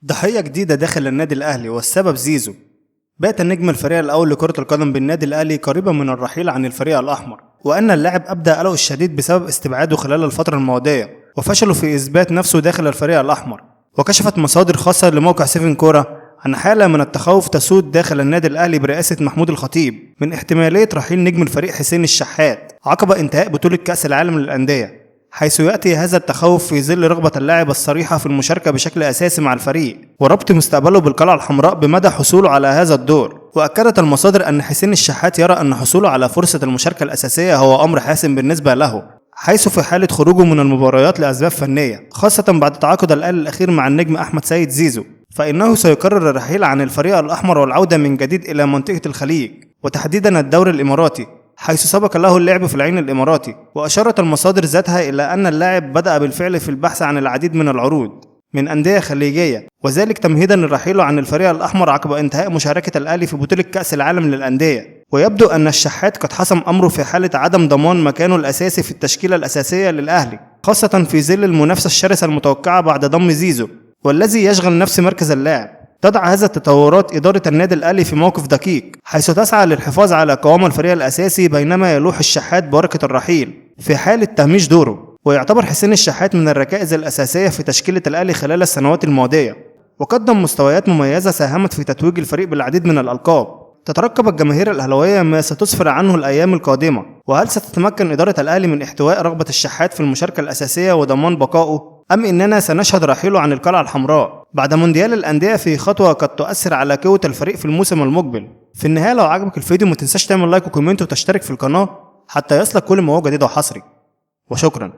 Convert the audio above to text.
ضحية جديدة داخل النادي الأهلي والسبب زيزو. بات النجم الفريق الأول لكرة القدم بالنادي الأهلي قريبا من الرحيل عن الفريق الأحمر، وأن اللاعب أبدى قلقه الشديد بسبب استبعاده خلال الفترة الماضية وفشله في إثبات نفسه داخل الفريق الأحمر. وكشفت مصادر خاصة لموقع 7 كورة عن حالة من التخوف تسود داخل النادي الأهلي برئاسة محمود الخطيب من احتمالية رحيل نجم الفريق حسين الشحات عقب انتهاء بطولة كأس العالم للأندية، حيث يأتي هذا التخوف في ظل رغبة اللاعب الصريحة في المشاركة بشكل أساسي مع الفريق وربط مستقبله بالقلعة الحمراء بمدى حصوله على هذا الدور. وأكدت المصادر أن حسين الشحات يرى أن حصوله على فرصة المشاركة الأساسية هو أمر حاسم بالنسبة له، حيث في حالة خروجه من المباريات لأسباب فنية، خاصة بعد تعاقد الأهلي الأخير مع النجم أحمد سيد زيزو، فإنه سيقرر الرحيل عن الفريق الأحمر والعودة من جديد إلى منطقة الخليج وتحديدا الدوري الإماراتي، حيث سبق له اللعب في العين الإماراتي. وأشارت المصادر ذاتها إلى أن اللاعب بدأ بالفعل في البحث عن العديد من العروض من أندية خليجية، وذلك تمهيدا للرحيل عن الفريق الأحمر عقب انتهاء مشاركة الأهلي في بطولة كأس العالم للأندية. ويبدو أن الشحات قد حسم أمره في حالة عدم ضمان مكانه الأساسي في التشكيلة الأساسية للأهلي، خاصة في ظل المنافسة الشرسة المتوقعة بعد ضم زيزو والذي يشغل نفس مركز اللاعب. تضع هذا التطورات إدارة النادي الأهلي في موقف دقيق، حيث تسعى للحفاظ على قوام الفريق الأساسي بينما يلوح الشحات بورقة الرحيل في حالة تهميش دوره. ويعتبر حسين الشحات من الركائز الأساسية في تشكيلة الأهلي خلال السنوات الماضية، وقدم مستويات مميزة ساهمت في تتويج الفريق بالعديد من الألقاب. تترقب الجماهير الأهلاوية ما ستسفر عنه الأيام القادمة، وهل ستتمكن إدارة الأهلي من احتواء رغبة الشحات في المشاركة الأساسية وضمان بقائه، أم إننا سنشهد رحيله عن القلعة الحمراء بعد مونديال الأندية في خطوة قد تؤثر على قوة الفريق في الموسم المقبل؟ في النهاية لو عجبك الفيديو ما تنساش تعمل لايك وكومنت وتشترك في القناة حتى يصلك كل ما هو جديد وحصري، وشكرا.